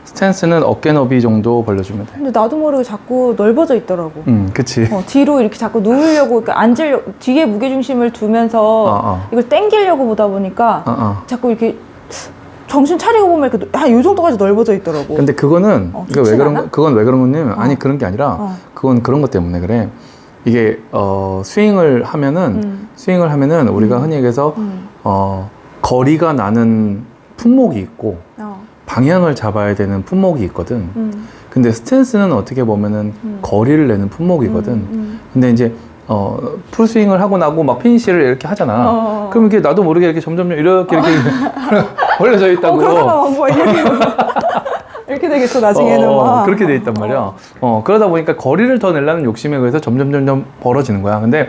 스탠스는 어깨 너비 정도 벌려주면 돼. 근데 나도 모르게 자꾸 넓어져 있더라고. 그치. 뒤로 이렇게 자꾸 누우려고, 그러니까 앉으려고, 뒤에 무게중심을 두면서 이걸 당기려고 보다 보니까 자꾸 이렇게 정신 차리고 보면 이렇게 한 요 정도까지 넓어져 있더라고. 근데 그거는 그건 왜 그런 거냐면 아니 그런 게 아니라 그건 그런 것 때문에 그래. 이게 스윙을 하면은 우리가 흔히 얘기해서 거리가 나는 품목이 있고 방향을 잡아야 되는 품목이 있거든. 근데 스탠스는 어떻게 보면은 거리를 내는 품목이거든. 근데 이제 풀스윙을 하고 나고 막 피니시를 이렇게 하잖아. 그럼 이게 나도 모르게 이렇게 점점 이렇게 벌려져 있다고. 그러다가 뭐 이렇게 되겠어 나중에는. 그렇게 돼 있단 말이야. 그러다 보니까 거리를 더 내려는 욕심에 의해서 점점 벌어지는 거야. 근데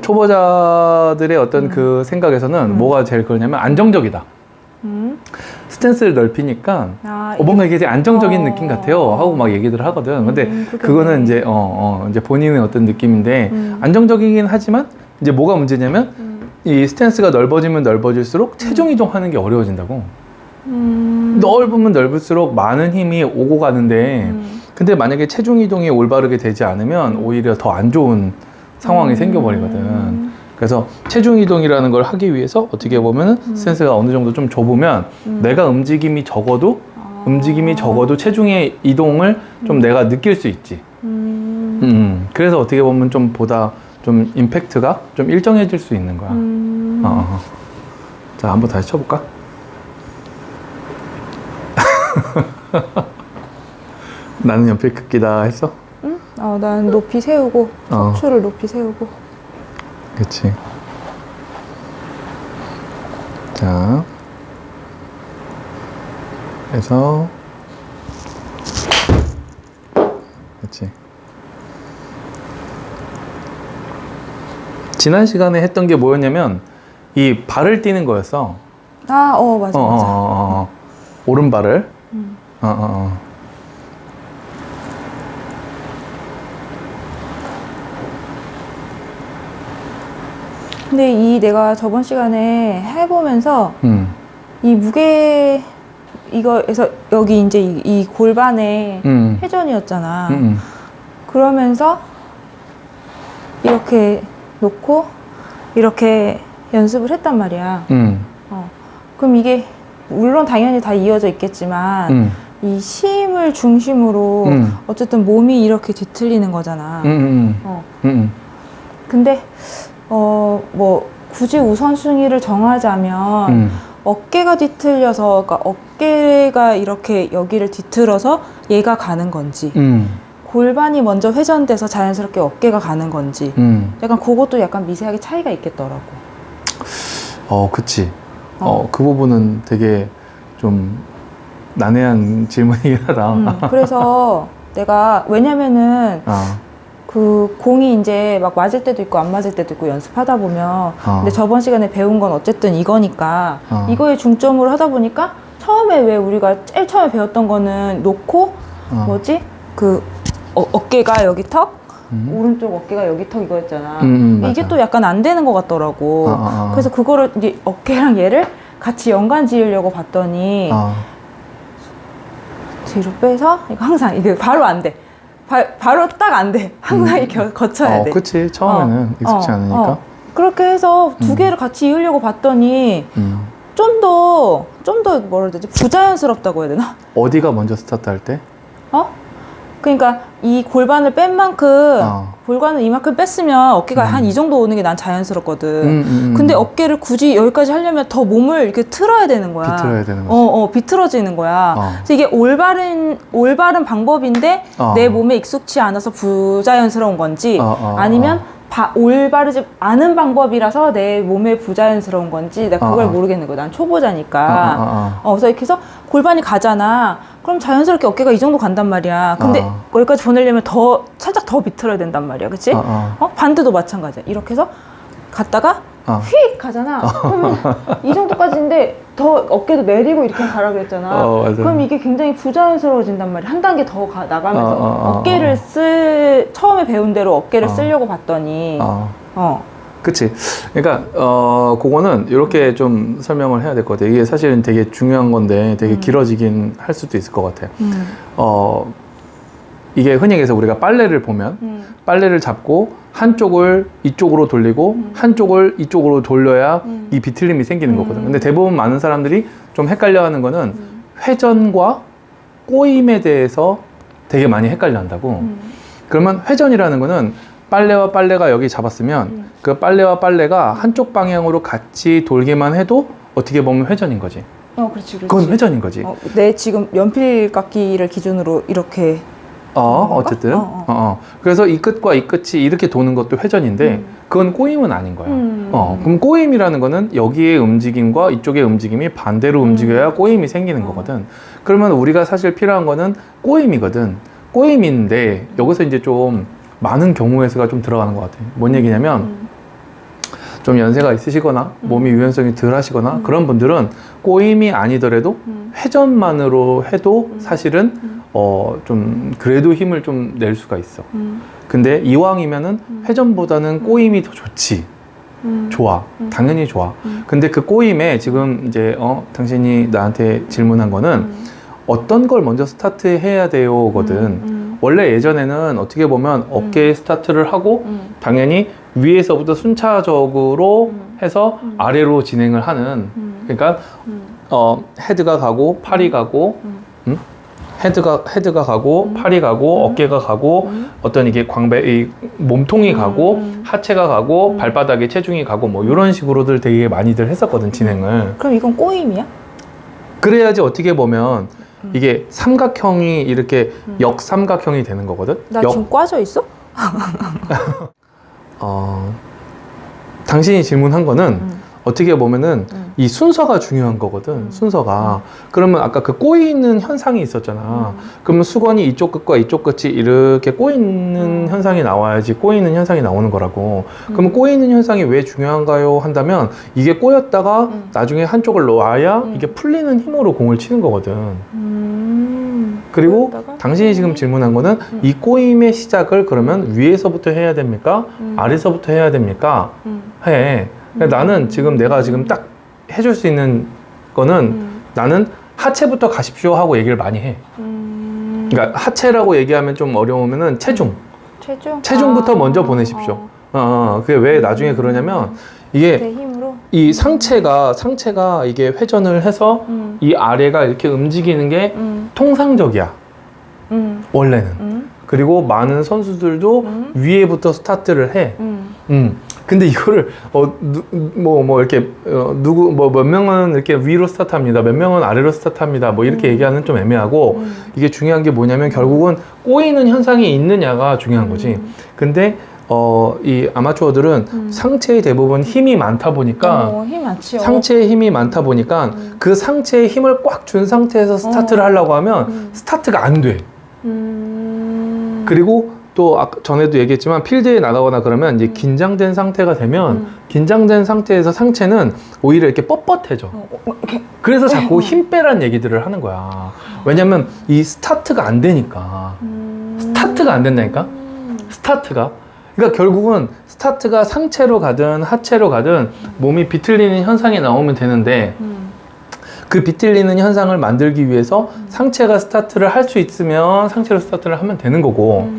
초보자들의 어떤 그 생각에서는 뭐가 제일 그러냐면 안정적이다. 스탠스를 넓히니까 뭔가 이게 안정적인 느낌 같아요 하고 막 얘기들 하거든. 근데 그거는 이제 이제 본인의 어떤 느낌인데 안정적이긴 하지만 이제 뭐가 문제냐면 이 스탠스가 넓어지면 넓어질수록 체중 이동하는 게 어려워진다고. 넓으면 넓을수록 많은 힘이 오고 가는데 근데 만약에 체중 이동이 올바르게 되지 않으면 오히려 더 안 좋은 상황이 생겨버리거든. 그래서 체중 이동이라는 걸 하기 위해서 어떻게 보면 스탠스가 어느 정도 좀 좁으면 내가 움직임이 적어도 체중의 이동을 좀 내가 느낄 수 있지. 그래서 어떻게 보면 좀 보다 좀 임팩트가 좀 일정해질 수 있는 거야. 자, 한번 다시 쳐볼까? 나는 연필 긋기다 했어? 응? 난 높이 세우고 척추를 높이 세우고. 그치. 자, 그래서 그치. 지난 시간에 했던 게 뭐였냐면 이 발을 띄는 거였어. 맞아. 오른발을. 근데 내가 저번 시간에 해보면서 이 무게 이거에서 여기 이제 이 골반에 회전이었잖아. 그러면서 이렇게 놓고 이렇게 연습을 했단 말이야. 그럼 이게 물론 당연히 다 이어져 있겠지만 이 힘을 중심으로 어쨌든 몸이 이렇게 뒤틀리는 거잖아. 근데 뭐 굳이 우선순위를 정하자면 어깨가 뒤틀려서, 그러니까 어깨가 이렇게 여기를 뒤틀어서 얘가 가는 건지 골반이 먼저 회전돼서 자연스럽게 어깨가 가는 건지 약간 그것도 약간 미세하게 차이가 있겠더라고. 그치. 그 부분은 되게 좀 난해한 질문이긴 하다. 그래서 내가 왜냐면은 그 공이 이제 막 맞을 때도 있고 안 맞을 때도 있고 연습하다 보면 근데 저번 시간에 배운 건 어쨌든 이거니까 이거에 중점으로 하다 보니까 처음에 왜 우리가 제일 처음에 배웠던 거는 놓고 뭐지? 그 어깨가 여기 턱 오른쪽 어깨가 여기 턱 이거였잖아. 이게 또 약간 안 되는 것 같더라고. 그래서 그거를 이제 어깨랑 얘를 같이 연관 지으려고 봤더니 뒤로 빼서 이거 항상 이게 바로 안 돼. 바로 딱 안 돼. 항상 이렇게 거쳐야 돼. 그치. 처음에는 익숙치 않으니까. 그렇게 해서 두 개를 같이 이으려고 봤더니 좀 더 뭐라 해야 되지? 부자연스럽다고 해야 되나? 어디가 먼저 스타트 할 때? 그러니까 이 골반을 뺀 만큼 골반을 이만큼 뺐으면 어깨가 한 이 정도 오는 게 난 자연스럽거든. 근데 어깨를 굳이 여기까지 하려면 더 몸을 이렇게 틀어야 되는 거야. 비틀어야 되는 거지. 비틀어지는 거야. 그래서 이게 올바른 방법인데 내 몸에 익숙치 않아서 부자연스러운 건지 아니면 올바르지 않은 방법이라서 내 몸에 부자연스러운 건지 내가 그걸 모르겠는 거야. 난 초보자니까. 그래서 이렇게 해서 골반이 가잖아. 그럼 자연스럽게 어깨가 이 정도 간단 말이야. 근데 여기까지 보내려면 살짝 더 비틀어야 된단 말이야. 그치? 반대도 마찬가지야. 이렇게 해서 갔다가 휙 가잖아. 그러면 이 정도까지인데 더 어깨도 내리고 이렇게 가라 그랬잖아. 그럼 이게 굉장히 부자연스러워진단 말이야. 한 단계 더 나가면서 어깨를 처음에 배운 대로 어깨를 쓰려고 봤더니 그치. 그러니까 그거는 이렇게 좀 설명을 해야 될 것 같아요. 이게 사실은 되게 중요한 건데 되게 길어지긴 할 수도 있을 것 같아요. 이게 흔히 얘기해서 우리가 빨래를 보면 빨래를 잡고 한쪽을 이쪽으로 돌리고 한쪽을 이쪽으로 돌려야 이 비틀림이 생기는 거거든. 근데 대부분 많은 사람들이 좀 헷갈려 하는 거는 회전과 꼬임에 대해서 되게 많이 헷갈려 한다고. 그러면 회전이라는 거는 빨래와 빨래가 여기 잡았으면 그 빨래와 빨래가 한쪽 방향으로 같이 돌기만 해도 어떻게 보면 회전인 거지. 그렇지. 그건 회전인 거지. 내 지금 연필 깎기를 기준으로 이렇게. 어쨌든. 그래서 이 끝과 이 끝이 이렇게 도는 것도 회전인데, 그건 꼬임은 아닌 거야. 그럼 꼬임이라는 거는 여기의 움직임과 이쪽의 움직임이 반대로 움직여야 꼬임이 생기는 거거든. 그러면 우리가 사실 필요한 거는 꼬임이거든. 꼬임인데, 여기서 이제 좀 많은 경우의 수가 좀 들어가는 것 같아. 뭔 얘기냐면, 좀 연세가 있으시거나 몸이 유연성이 덜 하시거나 그런 분들은 꼬임이 아니더라도 회전만으로 해도 사실은 좀 그래도 힘을 좀 낼 수가 있어. 근데 이왕이면은 회전보다는 꼬임이 더 좋지. 좋아. 당연히 좋아. 근데 그 꼬임에 지금 이제 당신이 나한테 질문한 거는 어떤 걸 먼저 스타트 해야 돼요거든. 원래 예전에는 어떻게 보면 어깨에 스타트를 하고 당연히 위에서부터 순차적으로 해서 아래로 진행을 하는, 그러니까 헤드가 가고 팔이 가고 헤드가 가고 팔이 가고 어깨가 가고 어떤 이게 이 몸통이 가고 하체가 가고 발바닥에 체중이 가고 뭐 이런 식으로들 되게 많이들 했었거든, 진행을. 그럼 이건 꼬임이야? 그래야지 어떻게 보면 이게 삼각형이 이렇게 역삼각형이 되는 거거든. 나 지금 꽈져 있어? 당신이 질문한 거는 어떻게 보면은 이 순서가 중요한 거거든. 순서가. 그러면 아까 그 꼬이는 현상이 있었잖아. 그러면 수건이 이쪽 끝과 이쪽 끝이 이렇게 꼬이는 현상이 나와야지 꼬이는 현상이 나오는 거라고. 그러면 꼬이는 현상이 왜 중요한가요? 한다면 이게 꼬였다가 나중에 한쪽을 놓아야 이게 풀리는 힘으로 공을 치는 거거든. 그리고 당신이 지금 질문한 거는 이 꼬임의 시작을 그러면 위에서부터 해야 됩니까? 아래서부터 해야 됩니까? 해. 나는 지금 내가 지금 딱 해줄 수 있는 거는 나는 하체부터 가십시오 하고 얘기를 많이 해. 그러니까 하체라고 얘기하면 좀 어려우면은 체중부터 먼저 보내십시오. 그게 왜 나중에 그러냐면 이게 이 상체가 이게 회전을 해서 이 아래가 이렇게 움직이는 게 통상적이야. 원래는. 그리고 많은 선수들도 위에부터 스타트를 해. 근데 이거를 이렇게 몇 명은 이렇게 위로 스타트합니다, 몇 명은 아래로 스타트합니다, 뭐 이렇게 얘기하는 좀 애매하고, 이게 중요한 게 뭐냐면 결국은 꼬이는 현상이 있느냐가 중요한 거지. 근데 이 아마추어들은 상체에 대부분 힘이 많다 보니까 상체에 힘이 많다 보니까 그 상체에 힘을 꽉 준 상태에서 스타트를 하려고 하면 스타트가 안 돼. 그리고 또 아까 전에도 얘기했지만 필드에 나가거나 그러면 이제 긴장된 상태가 되면 긴장된 상태에서 상체는 오히려 이렇게 뻣뻣해져. 그래서 자꾸 힘 빼란 얘기들을 하는 거야. 왜냐면 이 스타트가 안 되니까. 스타트가 안 된다니까? 스타트가. 그러니까 결국은 스타트가 상체로 가든 하체로 가든 몸이 비틀리는 현상이 나오면 되는데, 그 비틀리는 현상을 만들기 위해서 상체가 스타트를 할 수 있으면 상체로 스타트를 하면 되는 거고,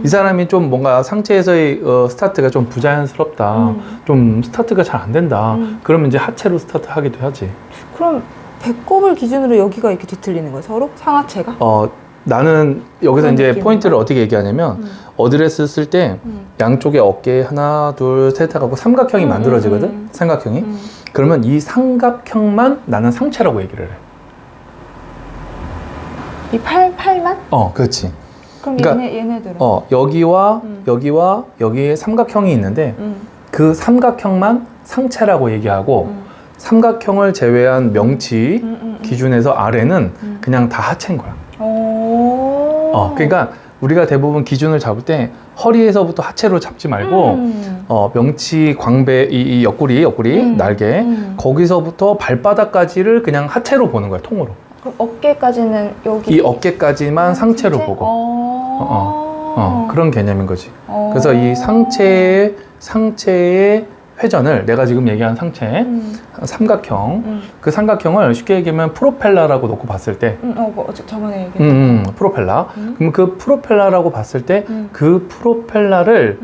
이 사람이 좀 뭔가 상체에서의 스타트가 좀 부자연스럽다, 좀 스타트가 잘 안 된다, 그러면 이제 하체로 스타트 하기도 하지. 그럼 배꼽을 기준으로 여기가 이렇게 뒤틀리는 거야, 서로? 상하체가? 나는 여기서 이제 포인트를 어떻게 얘기하냐면 어드레스 쓸 때 양쪽에 어깨에 하나 둘 셋 하고 삼각형이 만들어지거든. 삼각형이. 그러면 이 삼각형만 나는 상체라고 얘기를 해. 이 팔만? 그렇지. 그럼 그러니까, 얘네들은? 여기와 여기에 삼각형이 있는데 그 삼각형만 상체라고 얘기하고 삼각형을 제외한 명치 기준에서 아래는 그냥 다 하체인 거야. 그러니까 우리가 대부분 기준을 잡을 때 허리에서부터 하체로 잡지 말고 명치, 광배, 이 옆구리, 날개 거기서부터 발바닥까지를 그냥 하체로 보는 거야, 통으로. 그럼 어깨까지는 여기? 이 어깨까지만 상체로 보고. 그런 개념인 거지. 그래서 이 상체의 회전을 내가 지금 얘기한 상체 삼각형 그 삼각형을 쉽게 얘기하면 프로펠러라고 놓고 봤을 때 저번에 얘기했던 프로펠러 그럼 그 프로펠러라고 봤을 때 그 프로펠러를